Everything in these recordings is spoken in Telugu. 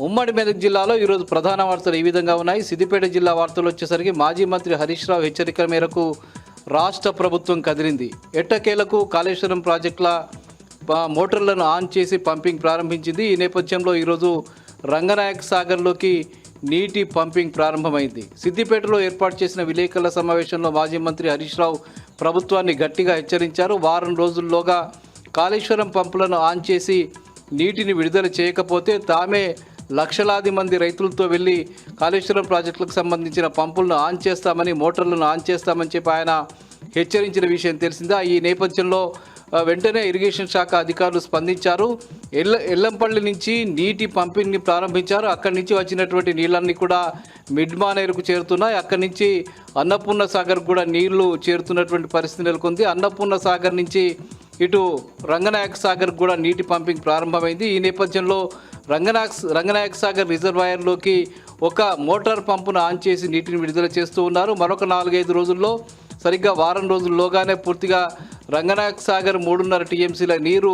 ఉమ్మడి మెదక్ జిల్లాలో ఈరోజు ప్రధాన వార్తలు ఈ విధంగా ఉన్నాయి. సిద్దిపేట జిల్లా వార్తలు వచ్చేసరికి మాజీ మంత్రి హరీష్ రావు హెచ్చరికల మేరకు రాష్ట్ర ప్రభుత్వం కదిలింది. ఎట్టకేలకు కాళేశ్వరం ప్రాజెక్టుల మోటార్లను ఆన్ చేసి పంపింగ్ ప్రారంభించింది. ఈ నేపథ్యంలో ఈరోజు రంగనాయక్ సాగర్లోకి నీటి పంపింగ్ ప్రారంభమైంది. సిద్దిపేటలో ఏర్పాటు చేసిన విలేకరుల సమావేశంలో మాజీ మంత్రి హరీష్ రావు ప్రభుత్వాన్ని గట్టిగా హెచ్చరించారు. వారం రోజుల్లోగా కాళేశ్వరం పంపులను ఆన్ చేసి నీటిని విడుదల చేయకపోతే తామే లక్షలాది మంది రైతులతో వెళ్ళి కాళేశ్వరం ప్రాజెక్టులకు సంబంధించిన పంపులను ఆన్ చేస్తామని, మోటార్లను ఆన్ చేస్తామని చెప్పి ఆయన హెచ్చరించిన విషయం తెలిసిందా. ఈ నేపథ్యంలో వెంటనే ఇరిగేషన్ శాఖ అధికారులు స్పందించారు. ఎల్లంపల్లి నుంచి నీటి పంపిణీని ప్రారంభించారు. అక్కడి నుంచి వచ్చినటువంటి నీళ్ళన్నీ కూడా మిడ్మానేరుకు చేరుతున్నాయి. అక్కడి నుంచి అన్నపూర్ణ సాగర్ కూడా నీళ్లు చేరుతున్నటువంటి పరిస్థితి నెలకొంది. అన్నపూర్ణ సాగర్ నుంచి ఇటు రంగనాయక సాగర్ కూడా నీటి పంపింగ్ ప్రారంభమైంది. ఈ నేపథ్యంలో రంగనాయక సాగర్ రిజర్వాయర్లోకి ఒక మోటార్ పంపును ఆన్ చేసి నీటిని విడుదల చేస్తూ ఉన్నారు. మరొక 4-5 రోజుల్లో, సరిగ్గా వారం రోజుల్లోగానే పూర్తిగా రంగనాయక సాగర్ 3.5 టీఎంసీల నీరు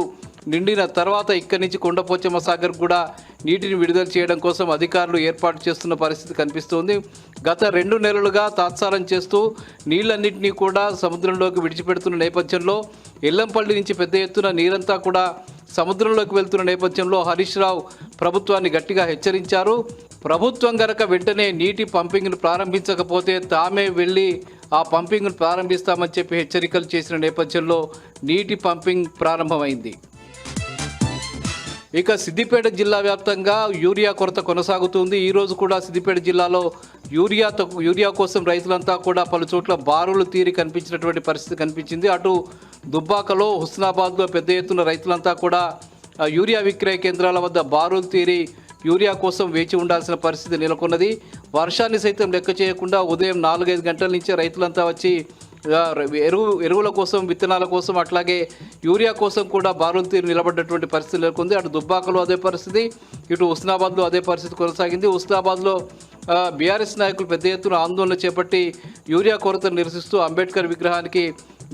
నిండిన తర్వాత ఇక్కడి నుంచి కొండపోచమ్మ సాగర్ కూడా నీటిని విడుదల చేయడం కోసం అధికారులు ఏర్పాటు చేస్తున్న పరిస్థితి కనిపిస్తోంది. గత 2 నెలలుగా తాత్సారం చేస్తూ నీళ్ళన్నింటినీ కూడా సముద్రంలోకి విడిచిపెడుతున్న నేపథ్యంలో, ఎల్లంపల్లి నుంచి పెద్ద ఎత్తున నీరంతా కూడా సముద్రంలోకి వెళ్తున్న నేపథ్యంలో హరీష్ రావు ప్రభుత్వాన్ని గట్టిగా హెచ్చరించారు. ప్రభుత్వం గనక వెంటనే నీటి పంపింగ్ను ప్రారంభించకపోతే తామే వెళ్ళి ఆ పంపింగ్ను ప్రారంభిస్తామని చెప్పి హెచ్చరికలు చేసిన నేపథ్యంలో నీటి పంపింగ్ ప్రారంభమైంది. ఇక సిద్దిపేట జిల్లా వ్యాప్తంగా యూరియా కొరత కొనసాగుతుంది. ఈరోజు కూడా సిద్దిపేట జిల్లాలో యూరియా కోసం రైతులంతా కూడా పలు చోట్ల బారులు తీరి కనిపించినటువంటి పరిస్థితి కనిపించింది. అటు దుబ్బాకలో, హుస్నాబాద్లో పెద్ద ఎత్తున రైతులంతా కూడా యూరియా విక్రయ కేంద్రాల వద్ద బారులు తీరి యూరియా కోసం వేచి ఉండాల్సిన పరిస్థితి నెలకొన్నది. వర్షాన్ని సైతం లెక్క చేయకుండా ఉదయం 4-5 గంటల నుంచే రైతులంతా వచ్చి ఎరువుల కోసం, విత్తనాల కోసం, అట్లాగే యూరియా కోసం కూడా బారులు తీరు నిలబడ్డటువంటి పరిస్థితి నెలకొంది. అటు దుబ్బాకలో అదే పరిస్థితి, ఇటు హుస్నాబాద్లో అదే పరిస్థితి కొనసాగింది. హుస్నాబాద్లో బీఆర్ఎస్ నాయకులు పెద్ద ఎత్తున ఆందోళన చేపట్టి యూరియా కొరతను నిరసిస్తూ అంబేద్కర్ విగ్రహానికి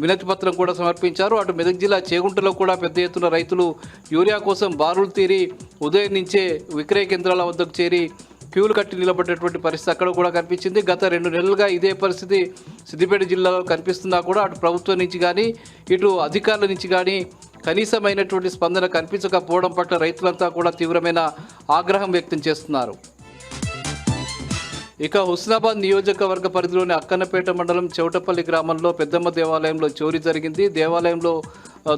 వినతి పత్రం కూడా సమర్పించారు. అటు మెదక్ జిల్లా చేగుంటలో కూడా పెద్ద ఎత్తున రైతులు యూరియా కోసం బారులు తీరి ఉదయం నుంచే విక్రయ కేంద్రాల వద్దకు చేరి క్యూలు కట్టి నిలబడ్డటువంటి పరిస్థితి అక్కడ కూడా కనిపించింది. గత 2 నెలలుగా ఇదే పరిస్థితి సిద్దిపేట జిల్లాలో కనిపిస్తున్నా కూడా అటు ప్రభుత్వం నుంచి కానీ, ఇటు అధికారుల నుంచి కానీ కనీసమైనటువంటి స్పందన కనిపించకపోవడం పట్ల రైతులంతా కూడా తీవ్రమైన ఆగ్రహం వ్యక్తం చేస్తున్నారు. ఇక హుస్నాబాద్ నియోజకవర్గ పరిధిలోని అక్కన్నపేట మండలం చౌటపల్లి గ్రామంలో పెద్దమ్మ దేవాలయంలో చోరీ జరిగింది. దేవాలయంలో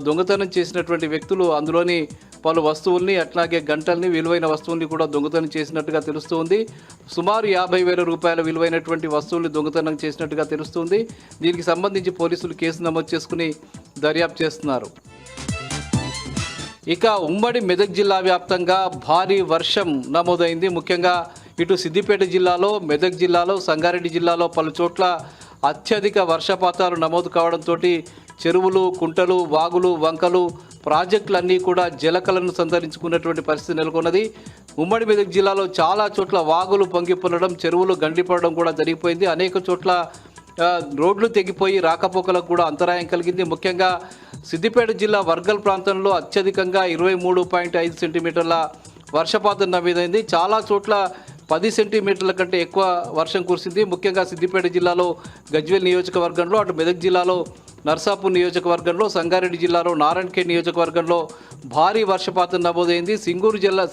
దొంగతనం చేసినటువంటి వ్యక్తులు అందులోని పలు వస్తువుల్ని, అట్లాగే గంటల్ని, విలువైన వస్తువుల్ని కూడా దొంగతనం చేసినట్టుగా తెలుస్తుంది. సుమారు 50,000 రూపాయల విలువైనటువంటి వస్తువుల్ని దొంగతనం చేసినట్టుగా తెలుస్తుంది. దీనికి సంబంధించి పోలీసులు కేసు నమోదు చేసుకుని దర్యాప్తు చేస్తున్నారు. ఇక ఉమ్మడి మెదక్ జిల్లా వ్యాప్తంగా భారీ వర్షం నమోదైంది. ముఖ్యంగా ఇటు సిద్దిపేట జిల్లాలో, మెదక్ జిల్లాలో, సంగారెడ్డి జిల్లాలో పలు చోట్ల అత్యధిక వర్షపాతాలు నమోదు కావడంతో చెరువులు, కుంటలు, వాగులు, వంకలు, ప్రాజెక్టులన్నీ కూడా జలకలను సంతరించుకున్నటువంటి పరిస్థితి నెలకొన్నది. ఉమ్మడి మెదక్ జిల్లాలో చాలా చోట్ల వాగులు పొంగిపొల్లడం, చెరువులు గండిపడడం కూడా జరిగిపోయింది. అనేక చోట్ల రోడ్లు తెగిపోయి రాకపోకలకు కూడా అంతరాయం కలిగింది. ముఖ్యంగా సిద్దిపేట జిల్లా వర్గల్ ప్రాంతంలో అత్యధికంగా 23.5 సెంటీమీటర్ల వర్షపాతం నమోదైంది. చాలా చోట్ల 10 సెంటీమీటర్ల కంటే ఎక్కువ వర్షం కురిసింది. ముఖ్యంగా సిద్దిపేట జిల్లాలో గజ్వేల్ నియోజకవర్గంలో, అటు మెదక్ జిల్లాలో నర్సాపూర్ నియోజకవర్గంలో, సంగారెడ్డి జిల్లాలో నారాయణఖేడ్ నియోజకవర్గంలో భారీ వర్షపాతం నమోదైంది.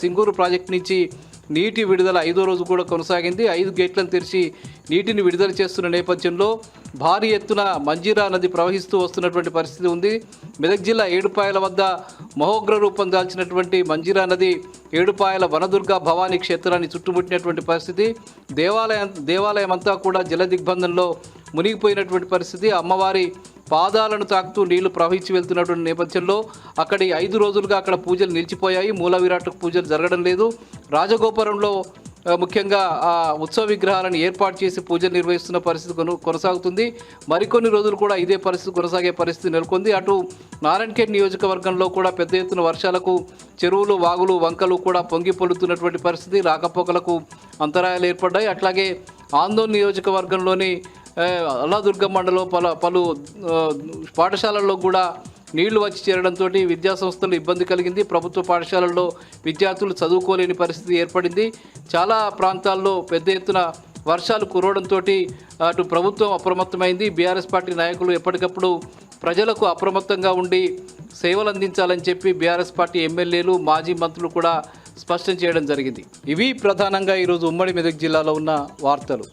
సింగూరు ప్రాజెక్టు నుంచి నీటి విడుదల 5వ రోజు కూడా కొనసాగింది. 5 గేట్లను తెరిచి నీటిని విడుదల చేస్తున్న నేపథ్యంలో భారీ ఎత్తున మంజీరా నది ప్రవహిస్తూ వస్తున్నటువంటి పరిస్థితి ఉంది. మెదక్ జిల్లా ఏడుపాయల వద్ద మహోగ్ర రూపం దాల్చినటువంటి మంజీరా నది ఏడుపాయల వనదుర్గ భవానీ క్షేత్రాన్ని చుట్టుముట్టినటువంటి పరిస్థితి. దేవాలయం అంతా కూడా జల దిగ్బంధంలో మునిగిపోయినటువంటి పరిస్థితి. అమ్మవారి పాదాలను తాకుతూ నీళ్లు ప్రవహించి వెళ్తున్నటువంటి నేపథ్యంలో అక్కడి 5 రోజులుగా అక్కడ పూజలు నిలిచిపోయాయి. మూల విరాట్కు పూజలు జరగడం లేదు. రాజగోపురంలో ముఖ్యంగా ఉత్సవ విగ్రహాలను ఏర్పాటు చేసి పూజలు నిర్వహిస్తున్న పరిస్థితి కొనసాగుతుంది. మరికొన్ని రోజులు కూడా ఇదే పరిస్థితి కొనసాగే పరిస్థితి నెలకొంది. అటు నారాయణఖేడ్ నియోజకవర్గంలో కూడా పెద్ద ఎత్తున వర్షాలకు చెరువులు, వాగులు, వంకలు కూడా పొంగి పొల్లుతున్నటువంటి పరిస్థితి, రాకపోకలకు అంతరాయాలు ఏర్పడ్డాయి. అట్లాగే ఆందోళన నియోజకవర్గంలోని అల్లాదుర్గం మండలం పలు పాఠశాలల్లో కూడా నీళ్లు వచ్చి చేరడంతో విద్యాసంస్థలు ఇబ్బంది కలిగింది. ప్రభుత్వ పాఠశాలల్లో విద్యార్థులు చదువుకోలేని పరిస్థితి ఏర్పడింది. చాలా ప్రాంతాల్లో పెద్ద ఎత్తున వర్షాలు కురవడంతో అటు ప్రభుత్వం అప్రమత్తమైంది. బీఆర్ఎస్ పార్టీ నాయకులు ఎప్పటికప్పుడు ప్రజలకు అప్రమత్తంగా ఉండి సేవలు అందించాలని చెప్పి బీఆర్ఎస్ పార్టీ ఎమ్మెల్యేలు, మాజీ మంత్రులు కూడా స్పష్టం చేయడం జరిగింది. ఇవి ప్రధానంగా ఈరోజు ఉమ్మడి మెదక్ జిల్లాలో ఉన్న వార్తలు.